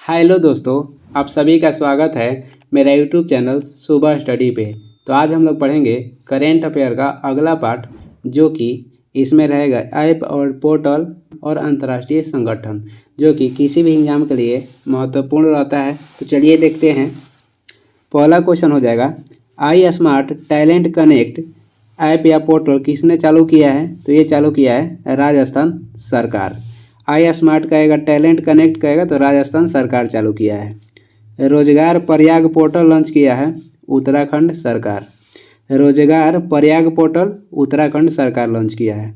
Hello दोस्तों, आप सभी का स्वागत है मेरा यूट्यूब चैनल सुबह स्टडी पे। तो आज हम लोग पढ़ेंगे करेंट अफेयर का अगला पार्ट, जो कि इसमें रहेगा ऐप और पोर्टल और अंतर्राष्ट्रीय संगठन, जो कि किसी भी एग्जाम के लिए महत्वपूर्ण रहता है। तो चलिए देखते हैं। पहला क्वेश्चन हो जाएगा, आई स्मार्ट टैलेंट कनेक्ट ऐप या पोर्टल किसने चालू किया है? तो ये चालू किया है राजस्थान सरकार। आई स्मार्ट कहेगा, टैलेंट कनेक्ट कहेगा तो राजस्थान सरकार चालू किया है। रोजगार प्रयाग पोर्टल लॉन्च किया है उत्तराखंड सरकार। रोजगार प्रयाग पोर्टल उत्तराखंड सरकार लॉन्च किया है।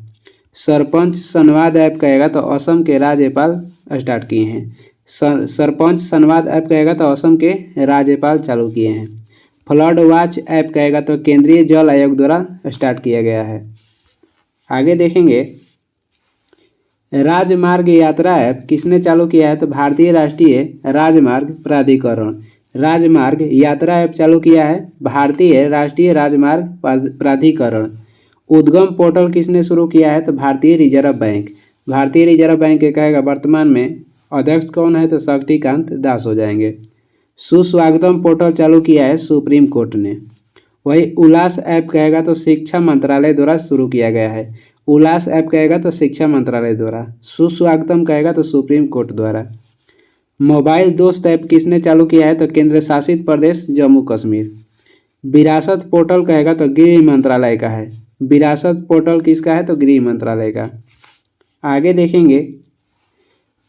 सरपंच संवाद ऐप कहेगा तो असम के राज्यपाल स्टार्ट किए हैं। सरपंच संवाद ऐप कहेगा तो असम के राज्यपाल चालू किए हैं। फ्लड वॉच ऐप कहेगा तो केंद्रीय जल आयोग द्वारा स्टार्ट किया गया है। आगे देखेंगे, राजमार्ग यात्रा ऐप किसने चालू किया है? तो भारतीय राष्ट्रीय राजमार्ग प्राधिकरण। राजमार्ग यात्रा ऐप चालू किया है भारतीय राष्ट्रीय राजमार्ग प्राधिकरण। उद्गम पोर्टल किसने शुरू किया है? तो भारतीय रिजर्व बैंक। भारतीय रिजर्व बैंक के कहेगा वर्तमान में अध्यक्ष कौन है? तो शक्तिकांत दास हो जाएंगे। सुस्वागतम पोर्टल चालू किया है सुप्रीम कोर्ट ने। वही उल्लास ऐप कहेगा तो शिक्षा मंत्रालय द्वारा शुरू किया गया है। उल्लास ऐप कहेगा तो शिक्षा मंत्रालय द्वारा। सुस्वागतम कहेगा तो सुप्रीम कोर्ट द्वारा। मोबाइल दोस्त ऐप किसने चालू किया है? तो केंद्र शासित प्रदेश जम्मू कश्मीर। विरासत पोर्टल कहेगा तो गृह मंत्रालय का है। विरासत पोर्टल किसका है? तो गृह मंत्रालय का। आगे देखेंगे,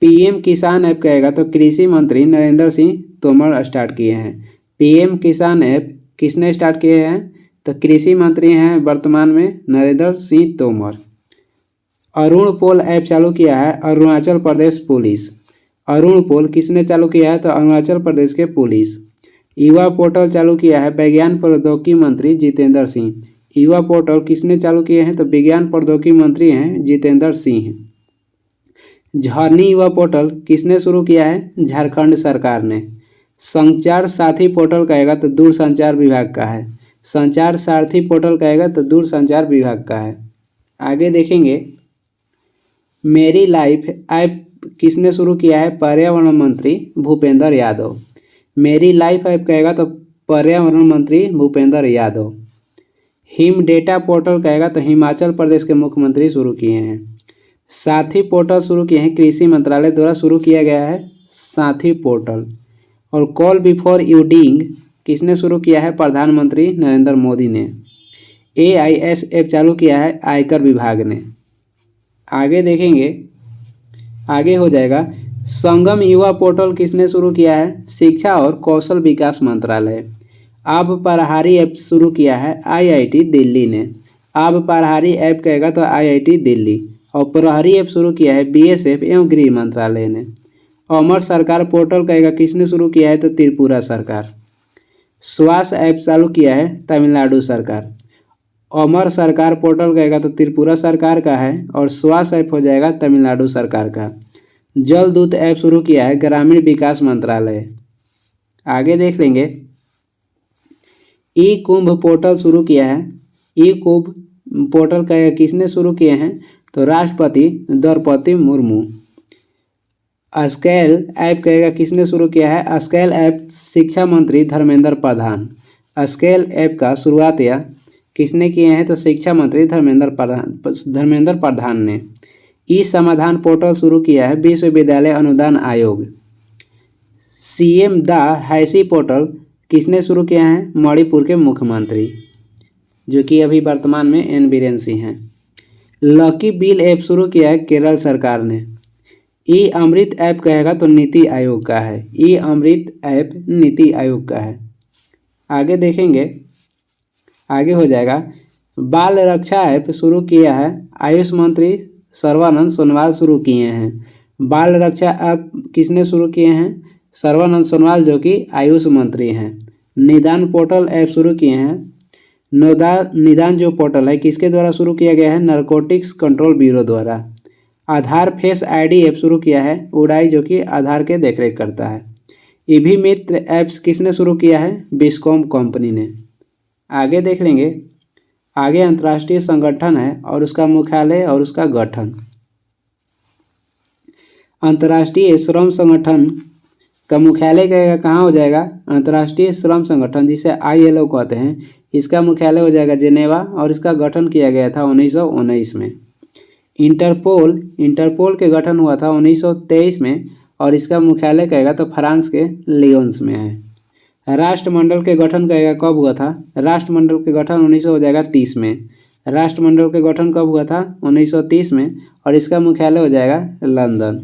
पीएम किसान ऐप कहेगा तो कृषि मंत्री नरेंद्र सिंह तोमर स्टार्ट किए हैं। पीएम किसान ऐप किसने स्टार्ट किए हैं? तो कृषि मंत्री हैं वर्तमान में नरेंद्र सिंह तोमर। अरुण पोल ऐप चालू किया है अरुणाचल प्रदेश पुलिस। अरुण पोल किसने चालू किया है? तो अरुणाचल प्रदेश के पुलिस। युवा पोर्टल चालू किया है विज्ञान प्रौद्योगिकी मंत्री जितेंद्र सिंह। युवा पोर्टल किसने चालू किए हैं? तो विज्ञान प्रौद्योगिकी मंत्री हैं जितेंद्र सिंह। झरनी युवा पोर्टल किसने शुरू किया है? झारखंड सरकार ने। संचार साथी पोर्टल कहेगा तो दूरसंचार विभाग का है। संचार सारथी पोर्टल कहेगा तो दूरसंचार विभाग का है। आगे देखेंगे, मेरी लाइफ ऐप किसने शुरू किया है? पर्यावरण मंत्री भूपेंद्र यादव। मेरी लाइफ ऐप कहेगा तो पर्यावरण मंत्री Bhupendra Yadav. Him data portal कहेगा तो हिमाचल प्रदेश के मुख्यमंत्री शुरू किए हैं। साथी पोर्टल शुरू किए हैं कृषि मंत्रालय द्वारा शुरू किया गया है साथी पोर्टल। और कॉल बिफोर यूडिंग किसने शुरू किया है? प्रधानमंत्री नरेंद्र मोदी ने। AIS ऐप चालू किया है आयकर विभाग ने। आगे देखेंगे, आगे हो जाएगा, संगम युवा पोर्टल किसने शुरू किया है? शिक्षा और कौशल विकास मंत्रालय। आब पढ़हारी ऐप शुरू किया है IIT दिल्ली ने। आब पढ़हारी ऐप कहेगा तो IIT दिल्ली। और प्रहरी ऐप शुरू किया है BSF एवं गृह मंत्रालय ने। अमर सरकार पोर्टल कहेगा किसने शुरू किया है? तो त्रिपुरा सरकार। श्वास ऐप चालू किया है तमिलनाडु सरकार। अमर सरकार पोर्टल कहेगा तो त्रिपुरा सरकार का है और श्वास ऐप हो जाएगा तमिलनाडु सरकार का। जल दूत ऐप शुरू किया है ग्रामीण विकास मंत्रालय। आगे देख लेंगे, ई कुंभ पोर्टल शुरू किया है। ई कुंभ पोर्टल कहेगा किसने शुरू किए हैं? तो राष्ट्रपति द्रौपदी मुर्मू। स्केल ऐप कहेगा किसने शुरू किया है? स्केल ऐप शिक्षा मंत्री धर्मेंद्र प्रधान। स्केल ऐप का शुरुआत या किसने किए हैं? तो शिक्षा मंत्री धर्मेंद्र प्रधान ने। ई समाधान पोर्टल शुरू किया है विश्वविद्यालय अनुदान आयोग। CM द हैसी पोर्टल किसने शुरू किया है? मणिपुर के मुख्यमंत्री, जो कि अभी वर्तमान में एन बीरेन सिंह हैं। लकी बिल ऐप शुरू किया है केरल सरकार ने। ई अमृत ऐप कहेगा तो नीति आयोग का है। ई अमृत ऐप नीति आयोग का है। आगे देखेंगे, आगे हो जाएगा, बाल रक्षा ऐप शुरू किया है आयुष मंत्री सर्बानंद सोनोवाल शुरू किए हैं। बाल रक्षा ऐप किसने शुरू किए हैं? सर्बानंद सोनोवाल, जो कि आयुष मंत्री हैं। निदान पोर्टल ऐप शुरू किए हैं। निदान जो पोर्टल है किसके द्वारा शुरू किया गया है? नारकोटिक्स कंट्रोल ब्यूरो द्वारा। आधार फेस ID ऐप शुरू किया है उड़ाई, जो कि आधार के देखरेख करता है। EV मित्र ऐप्स किसने शुरू किया है? बिस्कॉम कंपनी ने। आगे देख लेंगे, आगे अंतर्राष्ट्रीय संगठन है और उसका मुख्यालय और उसका गठन। अंतर्राष्ट्रीय श्रम संगठन का मुख्यालय कहेगा कहाँ हो जाएगा? अंतर्राष्ट्रीय श्रम संगठन जिसे ILO कहते हैं, इसका मुख्यालय हो जाएगा जेनेवा और इसका गठन किया गया था 1919 में। इंटरपोल के गठन हुआ था 1923 में और इसका मुख्यालय कहेगा तो फ्रांस के लियोन्स में है। राष्ट्रमंडल के गठन कहेगा कब हुआ था? राष्ट्रमंडल के गठन 1900 हो जाएगा 30 में। राष्ट्रमंडल के गठन कब हुआ था? 1930 में और इसका मुख्यालय हो जाएगा लंदन।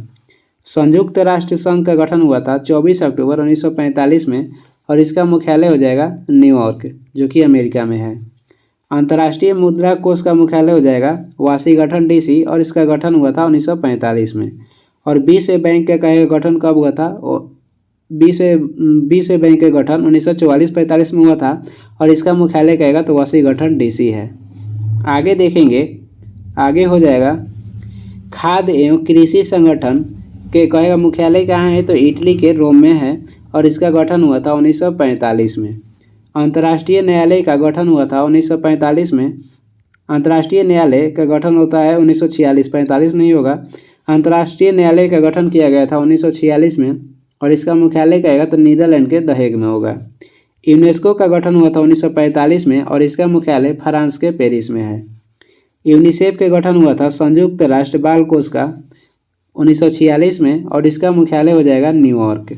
संयुक्त राष्ट्र संघ का गठन हुआ था 24 अक्टूबर 1945 में और इसका मुख्यालय हो जाएगा न्यूयॉर्क, जो कि अमेरिका में है। अंतर्राष्ट्रीय मुद्रा कोष का मुख्यालय हो जाएगा वाशिंगटन DC और इसका गठन हुआ था 1945 में। और विश्व बैंक का कहेगा गठन कब हुआ था? विश्व बैंक का गठन 1944-45 में हुआ था और इसका मुख्यालय कहेगा तो वाशिंगटन DC है। आगे देखेंगे, आगे हो जाएगा खाद्य एवं कृषि संगठन के कहेगा मुख्यालय कहाँ है? तो इटली के रोम में है और इसका गठन हुआ था 1945 में। अंतर्राष्ट्रीय न्यायालय का गठन हुआ था 1945 में। अंतर्राष्ट्रीय न्यायालय का गठन होता है 1946, 45 नहीं होगा। अंतर्राष्ट्रीय न्यायालय का गठन किया गया था 1946 में और इसका मुख्यालय कहेगा तो नीदरलैंड के द हेग में होगा। यूनेस्को का गठन हुआ था 1945 में और इसका मुख्यालय फ्रांस के पेरिस में है। यूनिसेफ के गठन हुआ था संयुक्त राष्ट्र बाल कोष का 1946 में और इसका मुख्यालय हो जाएगा न्यूयॉर्क।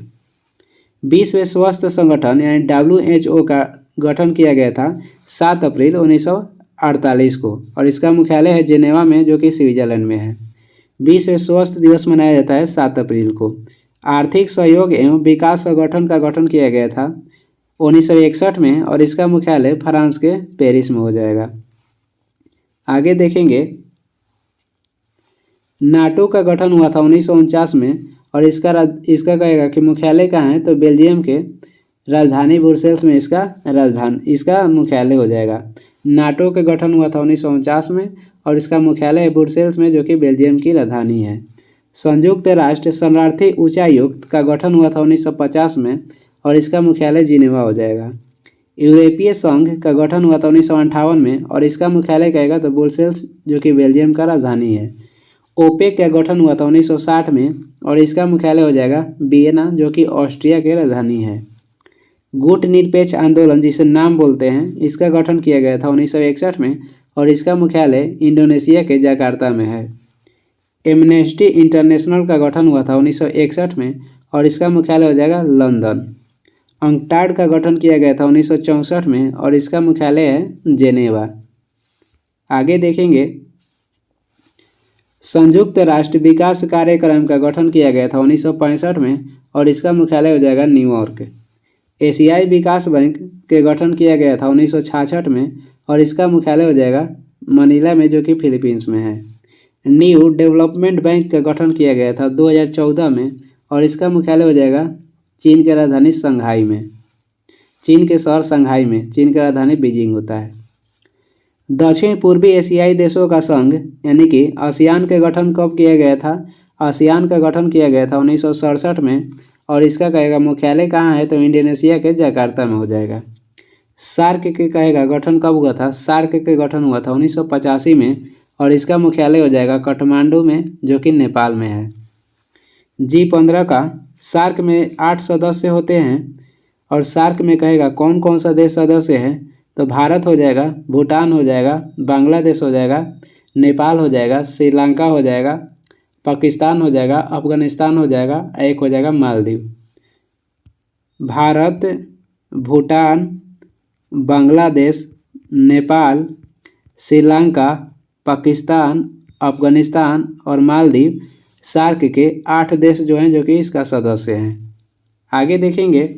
विश्व स्वास्थ्य संगठन यानी WHO का गठन किया गया था 7 अप्रैल 1948 को और इसका मुख्यालय है जेनेवा में, जो कि स्विट्जरलैंड में है। विश्व स्वास्थ्य दिवस मनाया जाता है 7 अप्रैल को। आर्थिक सहयोग एवं विकास संगठन का गठन किया गया था 1961 में और इसका मुख्यालय फ्रांस के पेरिस में हो जाएगा। आगे देखेंगे, नाटो का गठन हुआ था 1949 में और इसका कहेगा कि मुख्यालय कहाँ है? तो बेल्जियम के राजधानी ब्रुसेल्स में इसका मुख्यालय हो जाएगा। नाटो का गठन हुआ था 1949 में और इसका मुख्यालय है ब्रुसेल्स में, जो कि बेल्जियम की राजधानी है। संयुक्त राष्ट्र शरणार्थी उच्चायुक्त का गठन हुआ था 1950 में और इसका मुख्यालय जिनेवा हो जाएगा। यूरोपीय संघ का गठन हुआ था 1958 में और इसका मुख्यालय कहेगा तो ब्रुसेल्स, जो कि बेल्जियम का राजधानी है। ओपेक का गठन हुआ था 1960 में और इसका मुख्यालय हो जाएगा वियना, जो कि ऑस्ट्रिया की राजधानी है। गुट निरपेक्ष आंदोलन जिसे नाम बोलते हैं, इसका गठन किया गया था 1961 में और इसका मुख्यालय इंडोनेशिया के जकार्ता में है। एमनेस्टी इंटरनेशनल का गठन हुआ था 1961 में और इसका मुख्यालय हो जाएगा लंदन। अंकटाड का गठन किया गया था 1964 में और इसका मुख्यालय है जेनेवा। आगे देखेंगे, संयुक्त राष्ट्र विकास कार्यक्रम का गठन किया गया था 1965 में और इसका मुख्यालय हो जाएगा न्यूयॉर्क। एशियाई विकास बैंक के गठन किया गया था 1966 में और इसका मुख्यालय हो जाएगा मनीला में, जो कि फिलीपींस में है। न्यू डेवलपमेंट बैंक का गठन किया गया था 2014 में और इसका मुख्यालय हो जाएगा चीन की राजधानी शंघाई में, चीन के शहर शंघाई में। चीन की राजधानी बीजिंग होता है। दक्षिण पूर्वी एशियाई देशों का संघ यानी कि आसियान के गठन कब किया गया था? आसियान का गठन किया गया था 1967 में और इसका कहेगा मुख्यालय कहाँ है? तो इंडोनेशिया के जकार्ता में हो जाएगा। सार्क के कहेगा गठन कब हुआ था? सार्क के गठन हुआ था 1985 में और इसका मुख्यालय हो जाएगा काठमांडू में, जो कि नेपाल में है। G15 का सार्क में 8 सदस्य होते हैं और सार्क में कहेगा कौन कौन सा देश सदस्य है? तो भारत हो जाएगा, भूटान हो जाएगा, बांग्लादेश हो जाएगा, नेपाल हो जाएगा, श्रीलंका हो जाएगा, पाकिस्तान हो जाएगा, अफगानिस्तान हो जाएगा, एक हो जाएगा मालदीव। भारत, भूटान, बांग्लादेश, नेपाल, श्रीलंका, पाकिस्तान, अफगानिस्तान और मालदीव सार्क के 8 देश जो हैं, जो कि इसका सदस्य हैं। आगे देखेंगे,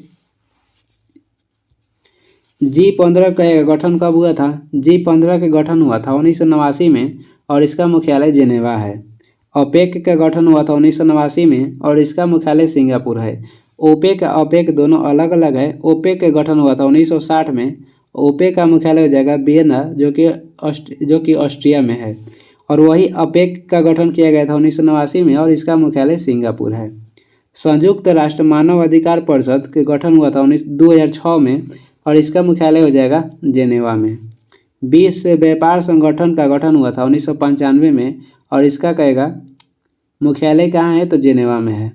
G15 का गठन कब हुआ था? G15 का गठन हुआ था 1989 में और इसका मुख्यालय जेनेवा है। ओपेक का गठन हुआ था 1989 में और इसका मुख्यालय सिंगापुर है। ओपेक और ओपेक दोनों अलग अलग है। ओपेक का गठन हुआ था 1960 में। ओपेक का मुख्यालय हो जाएगा वियना, जो कि ऑस्ट्रिया में है। और वही ओपेक का गठन किया गया था 1989 में और इसका मुख्यालय सिंगापुर है। संयुक्त राष्ट्र मानव अधिकार परिषद के गठन हुआ था 2006 में और इसका मुख्यालय हो जाएगा जेनेवा में। विश्व व्यापार संगठन का गठन हुआ था 1995 में और इसका कहेगा मुख्यालय कहाँ है? तो जेनेवा में है।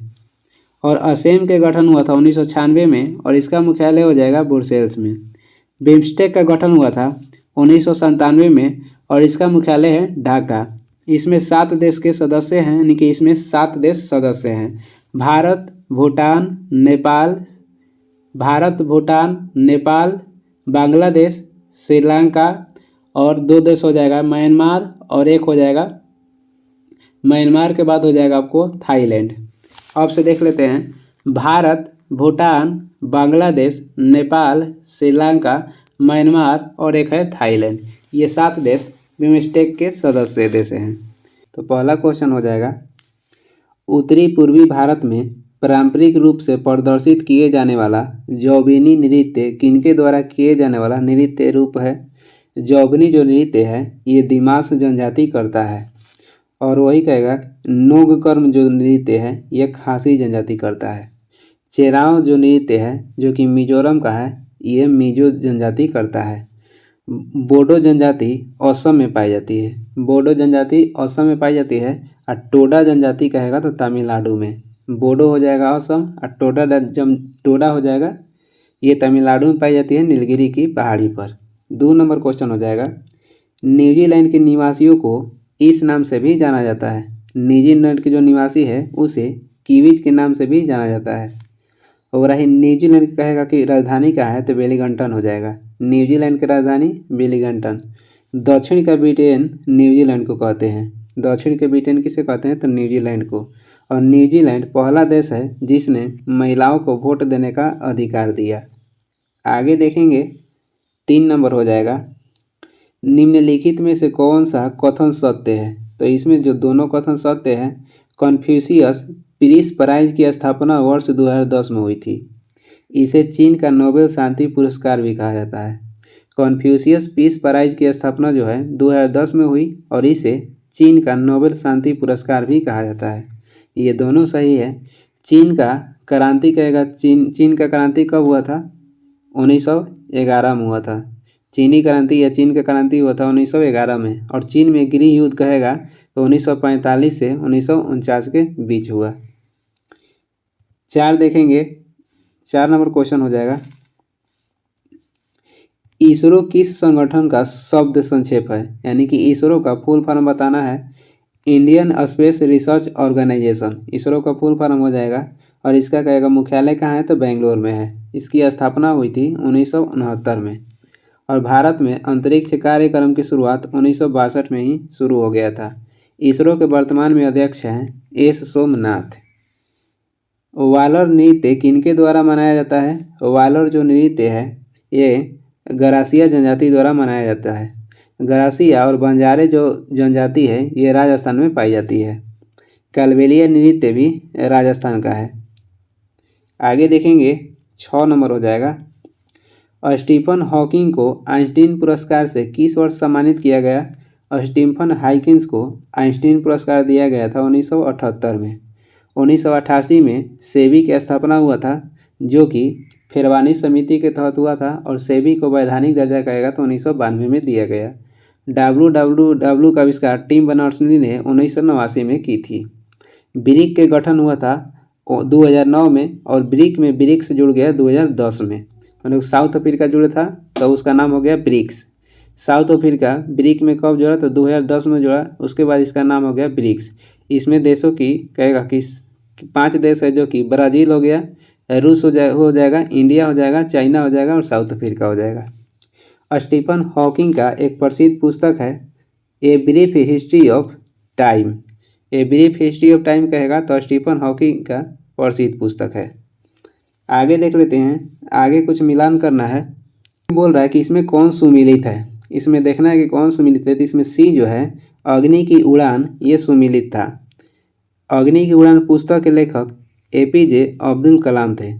और असेम के गठन हुआ था 1996 में और इसका मुख्यालय हो जाएगा ब्रुसेल्स में। बिम्स्टेक का गठन हुआ था 1997 में और इसका मुख्यालय है ढाका। इसमें 7 देश के सदस्य हैं, यानी कि इसमें 7 देश सदस्य हैं। भारत, भूटान, नेपाल, बांग्लादेश, श्रीलंका और 2 देश हो जाएगा म्यांमार और एक हो जाएगा, म्यांमार के बाद हो जाएगा आपको थाईलैंड। अब से देख लेते हैं भारत, भूटान, बांग्लादेश, नेपाल, श्रीलंका, म्यांमार और एक है थाईलैंड। ये 7 देश बिम्स्टेक के सदस्य देश हैं। तो पहला क्वेश्चन हो जाएगा, उत्तरी पूर्वी भारत में पारंपरिक रूप से प्रदर्शित किए जाने वाला जौबनी नृत्य किनके द्वारा किए जाने वाला नृत्य रूप है? जौबनी जो नृत्य है ये दिमास जनजाति करता है। और वही कहेगा नोगकर्म जो नृत्य है ये खासी जनजाति करता है। चेराव जो नृत्य है जो कि मिजोरम का है ये मिजो जनजाति करता है। बोडो जनजाति असम में पाई जाती है। बोडो जनजाति असम में पाई जाती है और टोडा जनजाति कहेगा तो तमिलनाडु में। बोडो हो जाएगा असम और टोडा हो जाएगा ये तमिलनाडु में पाई जाती है, नीलगिरी की पहाड़ी पर। 2 नंबर क्वेश्चन हो जाएगा, न्यूजीलैंड के निवासियों को इस नाम से भी जाना जाता है। न्यूजीलैंड के जो निवासी है उसे कीवीज के नाम से भी जाना जाता है। और रही न्यूजीलैंड कहेगा कि राजधानी क्या है तो वेलिंगटन हो जाएगा। न्यूजीलैंड की राजधानी वेलिंगटन। दक्षिण का ब्रिटेन न्यूजीलैंड को कहते हैं। दक्षिण के ब्रिटेन किसे कहते हैं तो न्यूजीलैंड को। और न्यूजीलैंड पहला देश है जिसने महिलाओं को वोट देने का अधिकार दिया। आगे देखेंगे 3 नंबर हो जाएगा, निम्नलिखित में से कौन सा कथन सत्य है? तो इसमें जो दोनों कथन सत्य है, कन्फ्यूशियस पीस प्राइज की स्थापना वर्ष 2010 में हुई थी। इसे चीन का नोबेल शांति पुरस्कार भी कहा जाता है। कन्फ्यूशियस पीस प्राइज की स्थापना जो है 2010 में हुई और इसे चीन का नोबेल शांति पुरस्कार भी कहा जाता है। ये दोनों सही है। चीन का क्रांति कहेगा, चीन का क्रांति कब हुआ था? 1911 में हुआ था। चीनी क्रांति या चीन का क्रांति हुआ था 1911 में। और चीन में गृह युद्ध कहेगा तो 1945 से 1949 के बीच हुआ। 4 देखेंगे, 4 नंबर क्वेश्चन हो जाएगा, इसरो किस संगठन का शब्द संक्षेप है? यानी कि इसरो का फुल फॉर्म बताना है। Indian Space Research Organisation ISRO का फुल फॉर्म हो जाएगा। और इसका कहेगा मुख्यालय कहाँ है तो बेंगलोर में है। इसकी स्थापना हुई थी 1969 में। और भारत में अंतरिक्ष कार्यक्रम की शुरुआत 1962 में ही शुरू हो गया था। इसरो के वर्तमान में अध्यक्ष हैं एस सोमनाथ। वालर नृत्य किनके द्वारा मनाया जाता है? वालर जो नृत्य है ये गरासिया जनजाति द्वारा मनाया जाता है। गरासिया और बंजारे जो जनजाति है ये राजस्थान में पाई जाती है। कालबेलिया नृत्य भी राजस्थान का है। आगे देखेंगे 6 नंबर हो जाएगा, स्टीफन हॉकिंग को आइंस्टीन पुरस्कार से किस वर्ष सम्मानित किया गया? स्टीफन हॉकिंग को आइंस्टीन पुरस्कार दिया गया था 1978 में। 1988 में सेबी की स्थापना हुआ था जो कि फेरवानी समिति के तहत हुआ था और सेबी को वैधानिक दर्जा कहेगा तो 1992 में दिया गया। WWW का आविष्कार टिम बर्नर्स-ली ने 1989 में की थी। ब्रिक के गठन हुआ था 2009 में और ब्रिक में ब्रिक्स जुड़ गया 2010 में। मतलब साउथ अफ्रीका जुड़ा था तो उसका नाम हो गया ब्रिक्स। साउथ अफ्रीका ब्रिक में कब जुड़ा तो 2010 में जुड़ा, उसके बाद इसका नाम हो गया ब्रिक्स। इसमें देशों की कहेगा कि 5 देश है जो कि ब्राज़ील हो गया, रूस हो जाएगा, इंडिया हो जाएगा, चाइना हो जाएगा और साउथ अफ्रीका हो जाएगा। स्टीफन हॉकिंग का एक प्रसिद्ध पुस्तक है a brief history of time. A brief history of time कहेगा तो स्टीफन हॉकिंग का प्रसिद्ध पुस्तक है। आगे देख लेते हैं, आगे कुछ मिलान करना है। बोल रहा है कि इसमें कौन सुमिलित है, इसमें देखना है कि कौन सुमिलित है। तो इसमें सी जो है अग्नि की उड़ान ये सुमिलित था। अग्नि की उड़ान पुस्तक के लेखक APJ अब्दुल कलाम थे।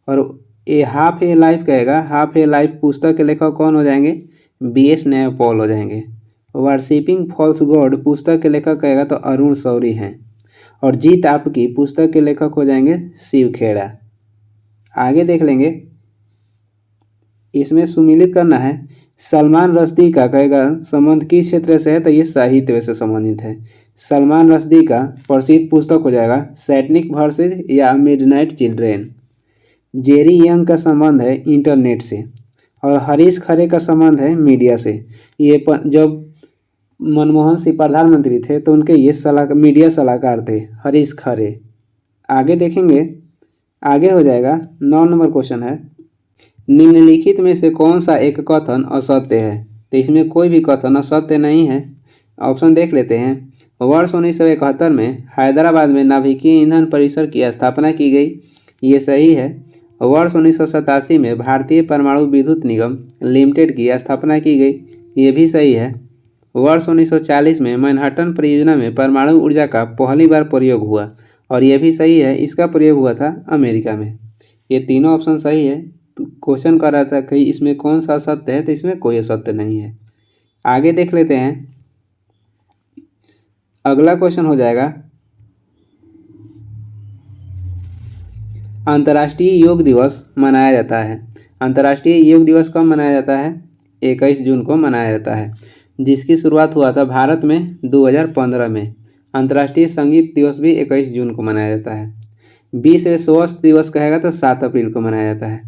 और ए हाफ ए लाइफ कहेगा, हाफ ए लाइफ पुस्तक के लेखक कौन हो जाएंगे? BS नैयपॉल हो जाएंगे। वर्शिपिंग फॉल्स गॉड पुस्तक के लेखक कहेगा तो अरुण शौरी हैं। और जीत आपकी पुस्तक के लेखक हो जाएंगे शिव खेड़ा। आगे देख लेंगे, इसमें सुमिलित करना है। सलमान रश्दी का कहेगा संबंध किस क्षेत्र से है तो ये साहित्य से संबंधित है। सलमान रश्दी का प्रसिद्ध पुस्तक हो जाएगा सैटनिक वर्सेस या मिडनाइट चिल्ड्रेन। जेरी यंग का संबंध है इंटरनेट से और हरीश खरे का संबंध है मीडिया से। ये जब मनमोहन सिंह प्रधानमंत्री थे तो उनके ये मीडिया सलाहकार थे हरीश खरे। आगे देखेंगे, आगे हो जाएगा 9 नंबर क्वेश्चन है, निम्नलिखित में से कौन सा एक कथन असत्य है। तो इसमें कोई भी कथन असत्य नहीं है। ऑप्शन देख लेते हैं। वर्ष 1971 में हैदराबाद में नाभिकीय ईंधन परिसर की स्थापना की गई, ये सही है। वर्ष 1987 में भारतीय परमाणु विद्युत निगम लिमिटेड की स्थापना की गई, ये भी सही है। वर्ष 1940 में मैनहट्टन परियोजना में परमाणु ऊर्जा का पहली बार प्रयोग हुआ और यह भी सही है, इसका प्रयोग हुआ था अमेरिका में। ये तीनों ऑप्शन सही है। तो क्वेश्चन कर रहा था कि इसमें कौन सा असत्य है, तो इसमें कोई असत्य नहीं है। आगे देख लेते हैं। अगला क्वेश्चन हो जाएगा, अंतर्राष्ट्रीय योग दिवस मनाया जाता है। अंतर्राष्ट्रीय योग दिवस कब मनाया जाता है? 21 जून को मनाया जाता है, जिसकी शुरुआत हुआ था भारत में 2015 में। अंतर्राष्ट्रीय संगीत दिवस भी 21 जून को मनाया जाता है। विश्व स्वास्थ्य दिवस कहेगा तो 7 अप्रैल को मनाया जाता है,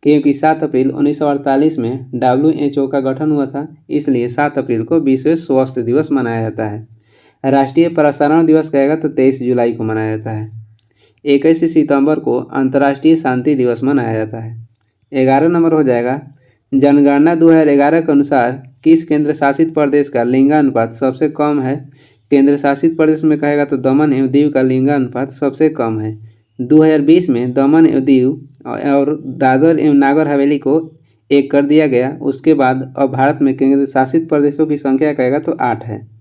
क्योंकि 7 अप्रैल 1948 में WHO का गठन हुआ था, इसलिए 7 अप्रैल को विश्व स्वास्थ्य दिवस मनाया जाता है। राष्ट्रीय प्रसारण दिवस कहेगा तो 23 जुलाई को मनाया जाता है। 21 सितंबर को अंतर्राष्ट्रीय शांति दिवस मनाया जाता है। 11 नंबर हो जाएगा, जनगणना 2011 के अनुसार किस केंद्र शासित प्रदेश का लिंगानुपात सबसे कम है? केंद्र शासित प्रदेश में कहेगा तो दमन एवं दीव का लिंगानुपात सबसे कम है। 2020 में दमन एवं दीव और दादर एवं नागर हवेली को एक कर दिया गया। उसके बाद अब भारत में केंद्र शासित प्रदेशों की संख्या कहेगा तो 8 है।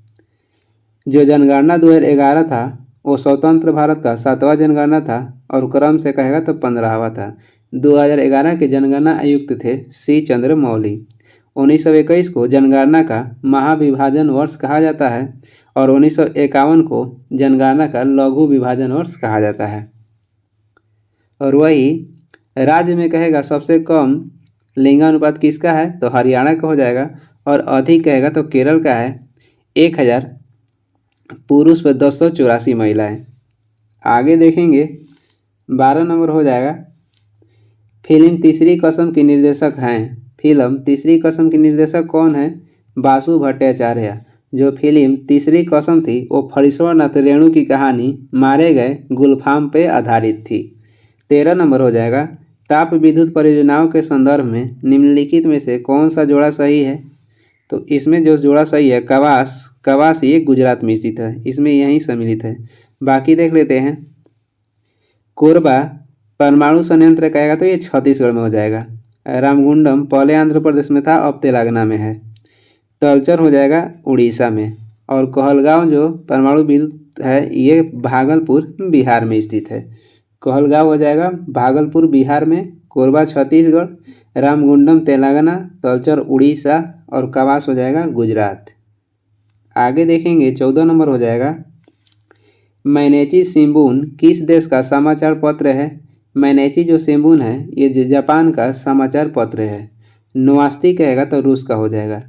जो जनगणना 2011 था वो स्वतंत्र भारत का 7वां जनगणना था और क्रम से कहेगा तो 15वां था। 2011 के जनगणना आयुक्त थे सी चंद्रमौली। 1921 को जनगणना का महाविभाजन वर्ष कहा जाता है और 1951 को जनगणना का लघु विभाजन वर्ष कहा जाता है। और वही राज्य में कहेगा सबसे कम लिंगानुपात किसका है? तो हरियाणा का हो जाएगा और अधिक कहेगा तो केरल का है। 1000 पुरुष पर 284 महिलाएं। आगे देखेंगे, 12 नंबर हो जाएगा, फिल्म तीसरी कसम की निर्देशक हैं। फिल्म तीसरी कसम की निर्देशक कौन है? बासु भट्टाचार्य। जो फिल्म तीसरी कसम थी वो फणीश्वरनाथ रेणु की कहानी मारे गए गुलफाम पे आधारित थी। 13 नंबर हो जाएगा, ताप विद्युत परियोजनाओं के संदर्भ में निम्नलिखित में से कौन सा जोड़ा सही है? तो इसमें जो जोड़ा सही है कवास ये गुजरात में स्थित है, इसमें यहीं सम्मिलित है। बाकी देख लेते हैं। कोरबा परमाणु संयंत्र कहेगा तो ये छत्तीसगढ़ में हो जाएगा। रामगुंडम पहले आंध्र प्रदेश में था, अब तेलंगाना में है। तलचर हो जाएगा उड़ीसा में। और कहलगांव जो परमाणु विद्युत है ये भागलपुर बिहार में स्थित है। कहलगांव हो जाएगा भागलपुर बिहार में, कोरबा छत्तीसगढ़, रामगुंडम तेलंगाना, तलचर उड़ीसा और कवास हो जाएगा गुजरात। आगे देखेंगे, 14 नंबर हो जाएगा, मैनेची शिंबुन किस देश का समाचार पत्र है? मैनेची जो शिंबुन है ये जापान का समाचार पत्र है। नोवास्ती कहेगा तो रूस का हो जाएगा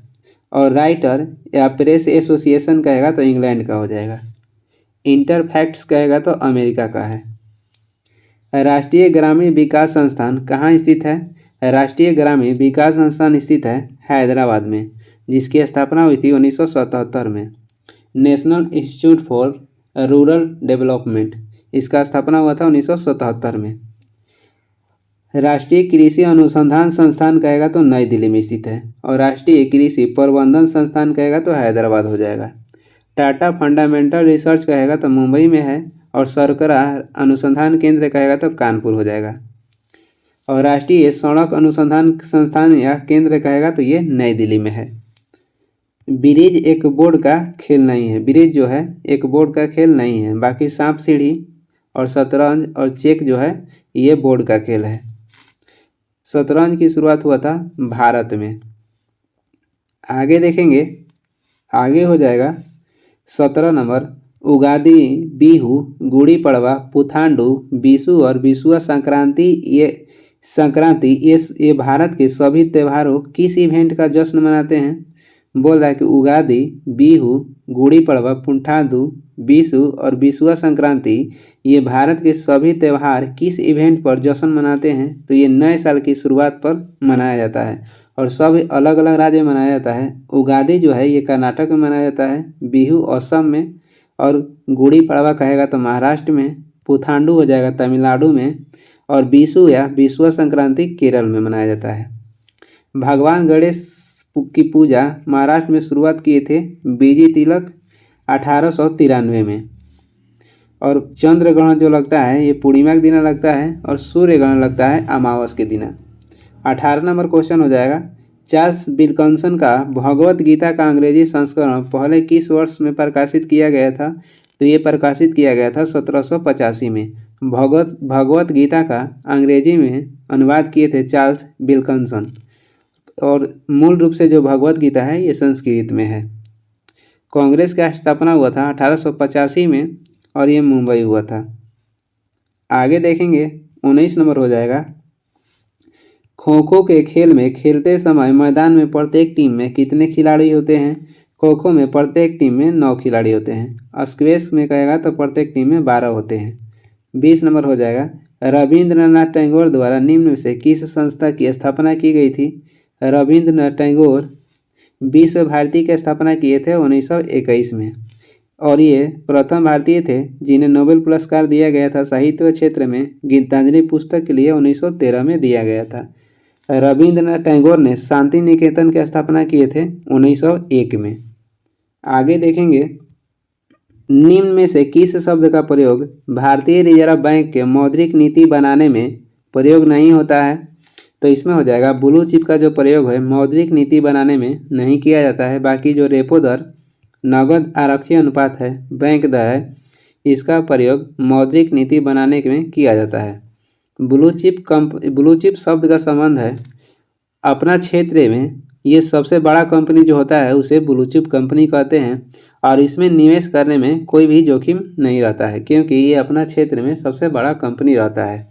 और राइटर या प्रेस एसोसिएशन कहेगा तो इंग्लैंड का हो जाएगा। इंटरफैक्ट्स कहेगा तो अमेरिका का है। राष्ट्रीय ग्रामीण विकास संस्थान कहाँ स्थित है? राष्ट्रीय ग्रामीण विकास संस्थान स्थित है हैदराबाद में, जिसकी स्थापना हुई थी 1977 में। National institute for rural development, इसका स्थापना हुआ था 1977 में। राष्ट्रीय कृषि अनुसंधान संस्थान कहेगा तो नई दिल्ली में स्थित है और राष्ट्रीय कृषि प्रबंधन संस्थान कहेगा तो हैदराबाद हो जाएगा। टाटा फंडामेंटल रिसर्च कहेगा तो मुंबई में है और सरकरा अनुसंधान केंद्र कहेगा तो कानपुर हो जाएगा। और राष्ट्रीय सड़क अनुसंधान संस्थान या केंद्र कहेगा तो ये नई दिल्ली में है। ब्रिज एक बोर्ड का खेल नहीं है, ब्रिज जो है एक बोर्ड का खेल नहीं है। बाकी सांप सीढ़ी और शतरंज और चेक जो है ये बोर्ड का खेल है। शतरंज की शुरुआत हुआ था भारत में। आगे देखेंगे, आगे हो जाएगा 17 नंबर, उगादी, बिहू, गुड़ी पड़वा, पुथांडू, विशु और विशुआ संक्रांति ये भारत के सभी त्योहारों किस इवेंट का जश्न मनाते हैं? बोल रहा है कि उगादी, बिहू, गुड़ी पड़वा, पुंठादू, बिशु और बिशुआ संक्रांति ये भारत के सभी त्यौहार किस इवेंट पर जश्न मनाते हैं? तो ये नए साल की शुरुआत पर मनाया जाता है और सब अलग अलग राज्य में मनाया जाता है। उगादी जो है ये कर्नाटक में मनाया जाता है, बिहू असम में और गुड़ी पड़वा कहेगा तो महाराष्ट्र में, पुथांडू हो जाएगा तमिलनाडु में और बिशु या बिशुआ संक्रांति केरल में मनाया जाता है। भगवान गणेश की पूजा महाराष्ट्र में शुरुआत किए थे बीजी तिलक 1893 में। और चंद्र ग्रहण जो लगता है ये पूर्णिमा के दिन लगता है और सूर्य ग्रहण लगता है अमावस के दिन। 18 नंबर क्वेश्चन हो जाएगा, चार्ल्स विल्किंसन का भगवत गीता का अंग्रेजी संस्करण पहले किस वर्ष में प्रकाशित किया गया था? तो ये प्रकाशित किया गया था 1785 में। भगवत गीता का अंग्रेजी में अनुवाद किए थे चार्ल्स विल्किंसन और मूल रूप से जो भगवत गीता है ये संस्कृत में है। कांग्रेस का स्थापना हुआ था 1885 में और ये मुंबई हुआ था। आगे देखेंगे 19 नंबर हो जाएगा, खो खो के खेल में खेलते समय मैदान में प्रत्येक टीम में कितने खिलाड़ी होते हैं? खो खो में प्रत्येक टीम में 9 खिलाड़ी होते हैं। स्क्वैश में कहेगा तो प्रत्येक टीम में 12 होते हैं। 20 नंबर हो जाएगा, रविंद्रनाथ टैगोर द्वारा निम्न में से किस संस्था की स्थापना की गई थी? रविंद्रनाथ टैगोर विश्व भारती की स्थापना किए थे 1921 में और ये प्रथम भारतीय थे जिन्हें नोबेल पुरस्कार दिया गया था साहित्य क्षेत्र में गीतांजलि पुस्तक के लिए 1913 में दिया गया था। रविंद्रनाथ टैगोर ने शांति निकेतन की स्थापना किए थे 1901 में। आगे देखेंगे, निम्न में से किस शब्द का प्रयोग भारतीय रिजर्व बैंक के मौद्रिक नीति बनाने में प्रयोग नहीं होता है? तो इसमें हो जाएगा ब्लू चिप का जो प्रयोग है मौद्रिक नीति बनाने में नहीं किया जाता है। बाकी जो रेपो दर, नगद आरक्षी अनुपात है, बैंक दर है, इसका प्रयोग मौद्रिक नीति बनाने में किया जाता है। ब्लू चिप शब्द का संबंध है अपना क्षेत्र में ये सबसे बड़ा कंपनी जो होता है उसे ब्लू चिप कंपनी कहते हैं और इसमें निवेश करने में कोई भी जोखिम नहीं रहता है क्योंकि ये अपना क्षेत्र में सबसे बड़ा कंपनी रहता है।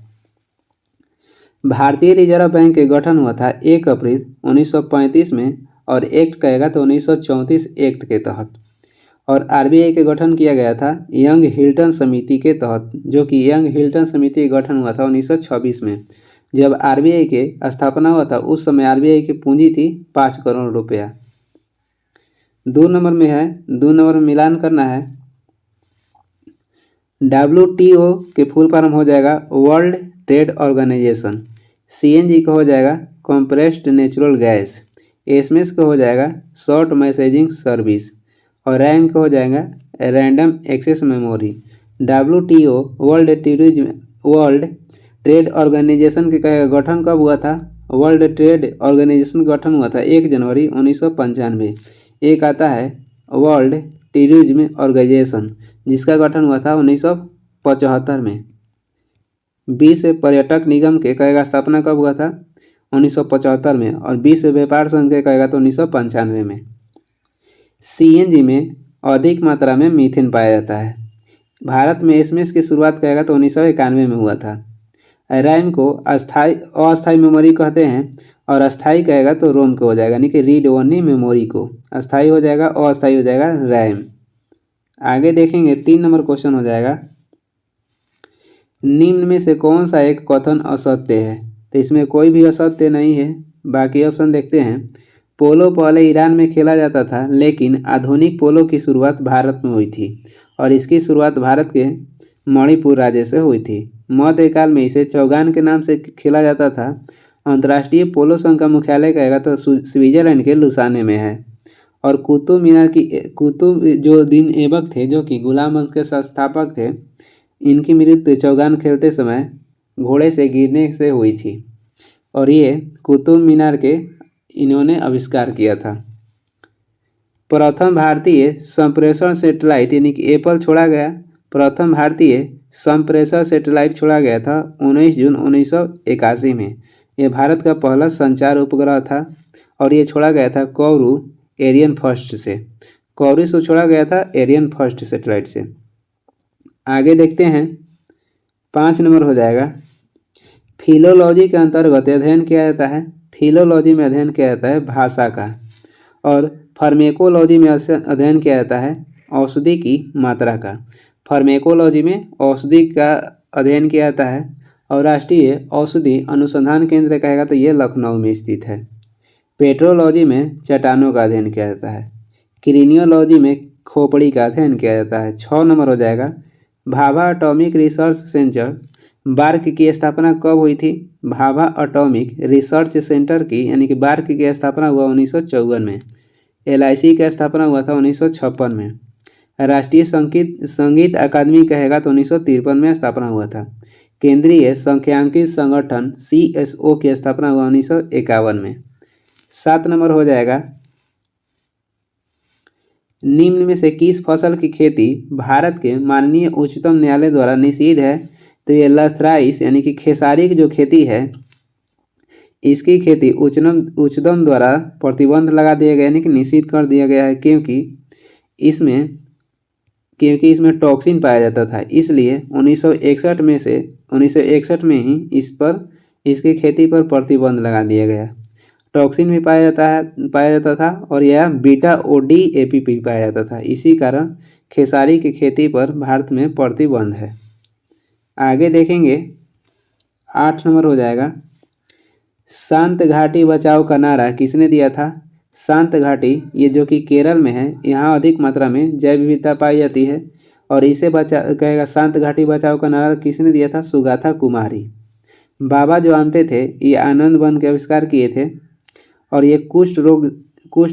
भारतीय रिजर्व बैंक के गठन हुआ था 1 अप्रैल 1935 में और एक्ट कहेगा तो 1934 एक्ट के तहत और आरबीआई के गठन किया गया था यंग हिल्टन समिति के तहत, जो कि यंग हिल्टन समिति का गठन हुआ था 1926 में। जब आरबीआई के स्थापना हुआ था उस समय आरबीआई की पूंजी थी 5 करोड़ रुपया। 2 नंबर में है, 2 नंबर में मिलान करना है। WTO के फुल फॉर्म हो जाएगा वर्ल्ड ट्रेड ऑर्गेनाइजेशन, CNG का हो जाएगा कंप्रेस्ड नेचुरल गैस, SMS का हो जाएगा शॉर्ट मैसेजिंग सर्विस और रैम का हो जाएगा random access memory. WTO World Trade Organization के गठन कब हुआ था? वर्ल्ड ट्रेड ऑर्गेनाइजेशन का गठन हुआ था 1 जनवरी 1995। एक आता है वर्ल्ड टूरिज्म ऑर्गेनाइजेशन जिसका गठन हुआ था 1975 में। विश्व पर्यटक निगम के कहेगा स्थापना कब हुआ था? 1975 में और विश्व व्यापार संघ के कहेगा तो 1995 में। CNG में अधिक मात्रा में मीथेन पाया जाता है। भारत में SMS की शुरुआत कहेगा तो 1991 में हुआ था। रैम को अस्थायी मेमोरी कहते हैं और अस्थायी कहेगा तो रोम को हो जाएगा, यानी कि रीड ओनली मेमोरी को अस्थायी हो जाएगा, अस्थायी हो जाएगा रैम। आगे देखेंगे 3 नंबर क्वेश्चन हो जाएगा, निम्न में से कौन सा एक कथन असत्य है? तो इसमें कोई भी असत्य नहीं है। बाकी ऑप्शन देखते हैं। पोलो पहले ईरान में खेला जाता था लेकिन आधुनिक पोलो की शुरुआत भारत में हुई थी और इसकी शुरुआत भारत के मणिपुर राज्य से हुई थी। मध्यकाल में इसे चौगान के नाम से खेला जाता था। अंतर्राष्ट्रीय पोलो संघ का मुख्यालय कहेगा तो स्विट्जरलैंड के लुसाने में है। और कुतुब मीनार की जो दिन ऐबक थे जो कि गुलाम वंश के संस्थापक थे, इनकी मृत्यु चौगान खेलते समय घोड़े से गिरने से हुई थी और ये कुतुब मीनार के इन्होंने आविष्कार किया था। प्रथम भारतीय संप्रेषण सैटेलाइट यानी कि एप्पल छोड़ा गया। प्रथम भारतीय संप्रेषण सैटेलाइट छोड़ा गया था 19 जून 1981 में। यह भारत का पहला संचार उपग्रह था और ये छोड़ा गया था कौरू एरियन फर्स्ट से। कौरू से छोड़ा गया था एरियन फर्स्ट सैटेलाइट से। आगे देखते हैं 5 नंबर हो जाएगा, फिलोलॉजी के अंतर्गत अध्ययन किया जाता है। फिलोलॉजी में अध्ययन किया जाता है भाषा का और फार्मेकोलॉजी में अध्ययन किया जाता है औषधि की मात्रा का। फार्मेकोलॉजी में औषधि का अध्ययन किया जाता है। और राष्ट्रीय औषधि अनुसंधान केंद्र कहेगा तो ये लखनऊ में स्थित है। पेट्रोलॉजी में चट्टानों का अध्ययन किया जाता है। क्रीनियोलॉजी में खोपड़ी का अध्ययन किया जाता है। 6 नंबर हो जाएगा। Bhabha atomic research centre bark की स्थापना कब हुई थी? भाभा एटॉमिक रिसर्च सेंटर की यानी कि बार्क की स्थापना हुआ 1954 में। LIC का स्थापना हुआ था 1956 में। राष्ट्रीय संगीत अकादमी कहेगा तो 1953 में स्थापना हुआ था। केंद्रीय सांख्यिकी संगठन CSO की स्थापना हुआ 1951 में। 7 नंबर हो जाएगा। निम्न में से किस फसल की खेती भारत के माननीय उच्चतम न्यायालय द्वारा निषिद्ध है? तो ये लथराइस यानी कि खेसारी की जो खेती है इसकी खेती उच्चतम द्वारा प्रतिबंध लगा दिया गया यानी कि निषिद्ध कर दिया गया है, क्योंकि इसमें टॉक्सिन पाया जाता था। इसलिए 1961 में ही इसकी खेती पर प्रतिबंध लगा दिया गया। टॉक्सिन भी पाया जाता था और यह बीटा ODAP पाया जाता था। इसी कारण खेसारी की खेती पर भारत में प्रतिबंध है। आगे देखेंगे 8 नंबर हो जाएगा। शांत घाटी बचाओ का नारा किसने दिया था? शांत घाटी ये जो कि केरल में है, यहाँ अधिक मात्रा में जैव विविधता पाई जाती है और इसे कहेगा शांत घाटी बचाओ का नारा किसने दिया था? सुगाथा कुमारी। बाबा जो आमटे थे ये आनंद वन के आविष्कार किए थे और ये कुष्ठ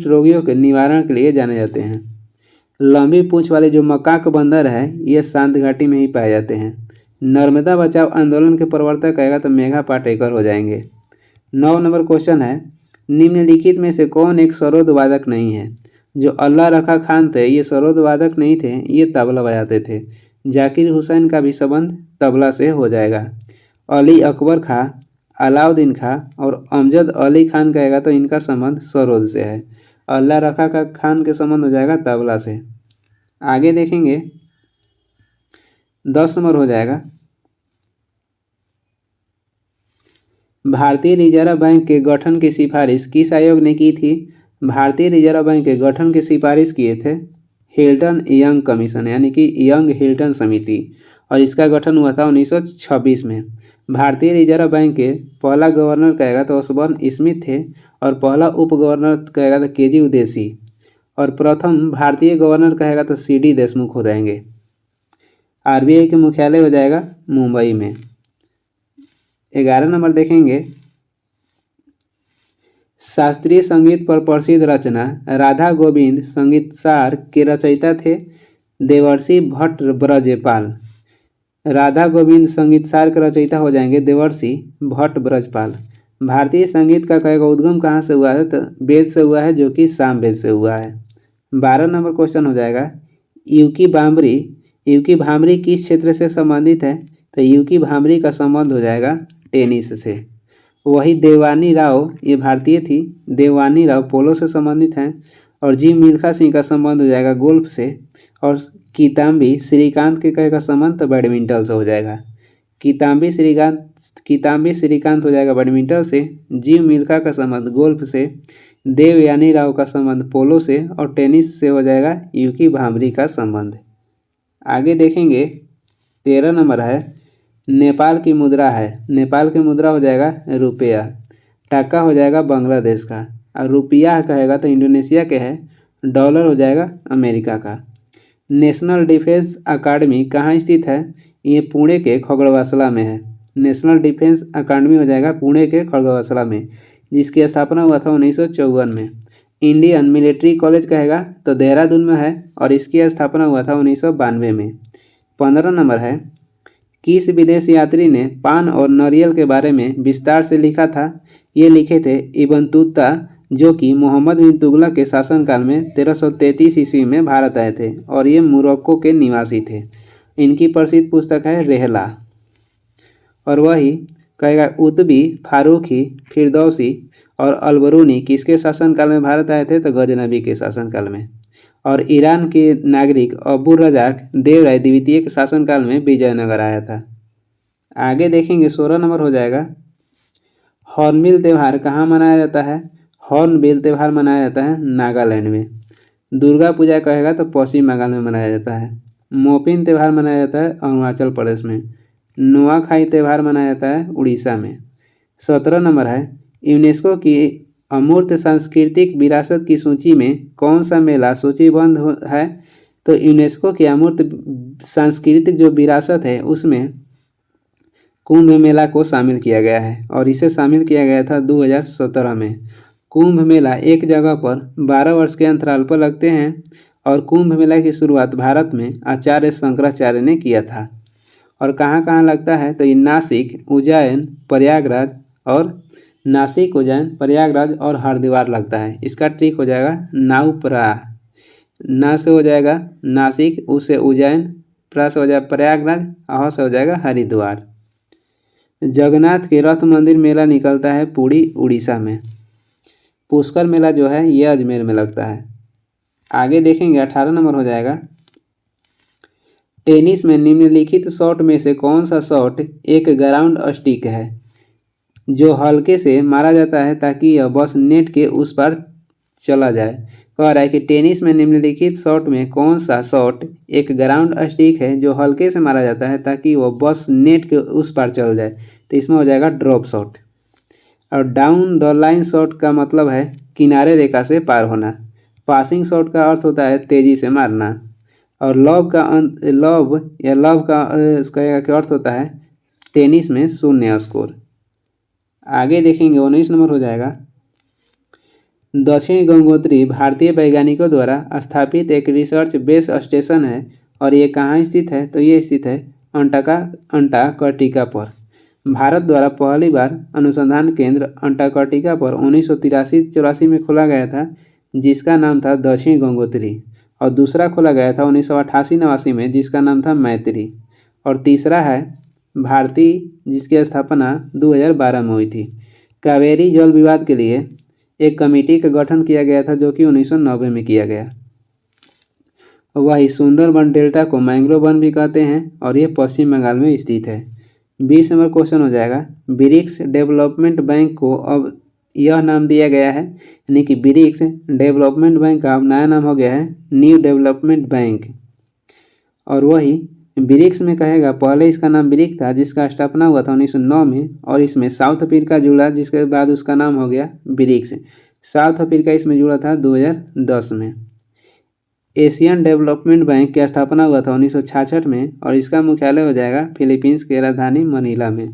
रोगियों के निवारण के लिए जाने जाते हैं। लंबी पूंछ वाले जो मकाक बंदर है ये शांत घाटी में ही पाए जाते हैं। नर्मदा बचाओ आंदोलन के प्रवर्तक कहेगा तो मेघा पाटेकर हो जाएंगे। 9 नंबर क्वेश्चन है, निम्नलिखित में से कौन एक सरोद वादक नहीं है? जो अल्लाह रखा खान थे ये सरोद वादक नहीं थे, ये तबला बजाते थे। जाकिर हुसैन का भी संबंध तबला से हो जाएगा। अली अकबर खां, अलाउद्दीन खां और अमजद अली खान कहेगा तो इनका संबंध सरोद से है। अल्लाह रखा का खान के संबंध हो जाएगा तबला से। आगे देखेंगे 10 नंबर हो जाएगा। भारतीय रिजर्व बैंक के गठन की सिफारिश किस आयोग ने की थी? भारतीय रिजर्व बैंक के गठन की सिफारिश किए थे हिल्टन यंग कमीशन यानी कि यंग हिल्टन समिति और इसका गठन हुआ था 1926 में। भारतीय रिजर्व बैंक के पहला गवर्नर कहेगा तो ओसबर्न स्मिथ थे और पहला उप गवर्नर कहेगा तो KG उदेसी और प्रथम भारतीय गवर्नर कहेगा तो CD देशमुख हो जाएंगे। RBI के मुख्यालय हो जाएगा मुंबई में। 11 नंबर देखेंगे। शास्त्रीय संगीत पर प्रसिद्ध रचना राधा गोविंद संगीतसार के रचयिता थे देवर्षि भट्ट ब्रजपाल। राधा गोविंद संगीतसार के रचयिता हो जाएंगे देवर्षि भट्ट ब्रजपाल। भारतीय संगीत का कहेगा उद्गम कहाँ से हुआ है? तो वेद से हुआ है, जो कि साम वेद से हुआ है। 12 नंबर क्वेश्चन हो जाएगा। यूकी भामरी किस क्षेत्र से संबंधित है? तो यूकी भामरी का संबंध हो जाएगा टेनिस से। वही देवानी राव ये भारतीय थी, देवानी राव पोलो से संबंधित हैं और जी मिल्खा सिंह का संबंध हो जाएगा गोल्फ से और किदाम्बी श्रीकांत के कहेगा संबंध तो बैडमिंटन से हो जाएगा। किदाम्बी श्रीकांत हो जाएगा बैडमिंटन से, जीव मिल्खा का संबंध गोल्फ से, देवयानी राव का संबंध पोलो से और टेनिस से हो जाएगा यूकी भामरी का संबंध। आगे देखेंगे 13 नंबर है। नेपाल की मुद्रा है, नेपाल की मुद्रा हो जाएगा रुपया। टका हो जाएगा बांग्लादेश का और रुपया कहेगा तो इंडोनेशिया के है। डॉलर हो जाएगा अमेरिका का। नेशनल डिफेंस अकादमी कहाँ स्थित है? ये पुणे के खगड़वासला में है। नेशनल डिफेंस अकादमी हो जाएगा पुणे के खगड़वासला में, जिसकी स्थापना हुआ था 1954 में। इंडियन मिलिट्री कॉलेज कहेगा तो देहरादून में है और इसकी स्थापना हुआ था 1992 में। 15 नंबर है। किस विदेश यात्री ने पान और नारियल के बारे में विस्तार से लिखा था? ये लिखे थे इब्न तुता, जो कि मोहम्मद बिन तुगलक के शासनकाल में 1333 ईस्वी में भारत आए थे और ये मोरक्को के निवासी थे। इनकी प्रसिद्ध पुस्तक है रेहला। और वही कहेगा उतबी, फारूकी, फिरदौसी और अलबरूनी किसके शासनकाल में भारत आए थे? तो गजनबी के शासनकाल में। और ईरान के नागरिक अबू रजाक देव राय द्वितीय के शासनकाल में विजयनगर आया था। आगे देखेंगे 16 नंबर हो जाएगा। हॉर्नबिल त्यौहार कहाँ मनाया जाता है? हॉर्नबिल त्यौहार मनाया जाता है नागालैंड में। दुर्गा पूजा कहेगा तो पश्चिम बंगाल में मनाया जाता है। मोपिन त्यौहार मनाया जाता है अरुणाचल प्रदेश में। नुआखाई त्यौहार मनाया जाता है उड़ीसा में। 17 नंबर है, यूनेस्को की अमूर्त सांस्कृतिक विरासत की सूची में कौन सा मेला सूचीबद्ध है? तो यूनेस्को की अमूर्त सांस्कृतिक जो विरासत है उसमें कुंभ मेला को शामिल किया गया है और इसे शामिल किया गया था 2017 में। कुंभ मेला एक जगह पर 12 वर्ष के अंतराल पर लगते हैं और कुंभ मेला की शुरुआत भारत में आचार्य शंकराचार्य ने किया था। और कहाँ कहाँ लगता है? तो ये नासिक, उज्जैन, प्रयागराज और हरिद्वार लगता है। इसका ट्रिक हो जाएगा नाउप्रा। ना से हो जाएगा नासिक, उ से उज्जैन, प्रा से हो जाएगा प्रयागराज, अह से हो जाएगा हरिद्वार। जगन्नाथ के रथ मंदिर मेला निकलता है पुरी उड़ीसा में। पुष्कर मेला जो है ये अजमेर में लगता है। आगे देखेंगे 18 नंबर हो जाएगा, टेनिस में निम्नलिखित शॉट में से कौन सा शॉट एक ग्राउंड स्टिक है जो हल्के से मारा जाता है ताकि यह बस नेट के उस पार चला जाए। कह रहा है कि टेनिस में निम्नलिखित शॉट में कौन सा शॉट एक ग्राउंड स्टिक है जो हल्के से मारा जाता है ताकि वह बस नेट के उस पार चल जाए। तो इसमें हो जाएगा ड्रॉप शॉट। और डाउन द लाइन शॉट का मतलब है किनारे रेखा से पार होना। पासिंग शॉट का अर्थ होता है तेजी से मारना। और लव का अर्थ होता है टेनिस में 0 स्कोर। आगे देखेंगे 19 नंबर हो जाएगा, दक्षिण गंगोत्री भारतीय वैज्ञानिकों द्वारा स्थापित एक रिसर्च बेस स्टेशन है और ये कहाँ स्थित है? तो ये स्थित है अंटार्कटिका पर। भारत द्वारा पहली बार अनुसंधान केंद्र अंटार्कटिका पर 1983-84 में खोला गया था जिसका नाम था दक्षिण गंगोत्री। और दूसरा खोला गया था 1988-89 में जिसका नाम था मैत्री। और तीसरा है भारती जिसकी स्थापना 2012 में हुई थी। कावेरी जल विवाद के लिए एक कमेटी का गठन किया गया था जो कि 1990 में किया गया। वही सुंदरबन डेल्टा को मैंग्रोव वन भी कहते हैं और ये पश्चिम बंगाल में स्थित है। 20 नंबर क्वेश्चन हो जाएगा, ब्रिक्स डेवलपमेंट बैंक को अब यह नाम दिया गया है, यानी कि ब्रिक्स डेवलपमेंट बैंक का अब नया नाम हो गया है न्यू डेवलपमेंट बैंक। और वही ब्रिक्स में कहेगा पहले इसका नाम ब्रिक था जिसका स्थापना हुआ था 1909 में और इसमें साउथ अफ्रीका जुड़ा जिसके बाद उसका नाम हो गया ब्रिक्स। साउथ अफ्रीका इसमें जुड़ा था 2010 में। एशियन डेवलपमेंट बैंक की स्थापना हुआ था 1966 में और इसका मुख्यालय हो जाएगा फिलीपींस की राजधानी मनीला में।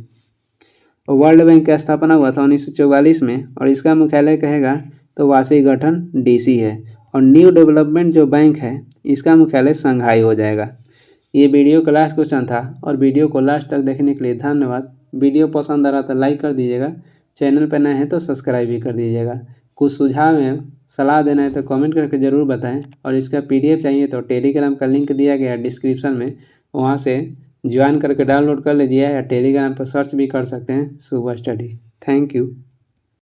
वर्ल्ड बैंक की स्थापना हुआ था 1944 में और इसका मुख्यालय कहेगा तो वाशिंगटन DC है। और न्यू डेवलपमेंट जो बैंक है इसका मुख्यालय शंघाई हो जाएगा। ये वीडियो का लास्ट क्वेश्चन था और वीडियो को लास्ट तक देखने के लिए धन्यवाद। वीडियो पसंद आ रहा तो लाइक कर दीजिएगा, चैनल पर नए हैं तो सब्सक्राइब भी कर दीजिएगा। कुछ सुझाव है सलाह देना है तो कमेंट करके ज़रूर बताएं। और इसका PDF चाहिए तो टेलीग्राम का लिंक दिया गया है डिस्क्रिप्शन में, वहाँ से ज्वाइन करके डाउनलोड कर लीजिए या टेलीग्राम पर सर्च भी कर सकते हैं शुभ स्टडी। Thank you.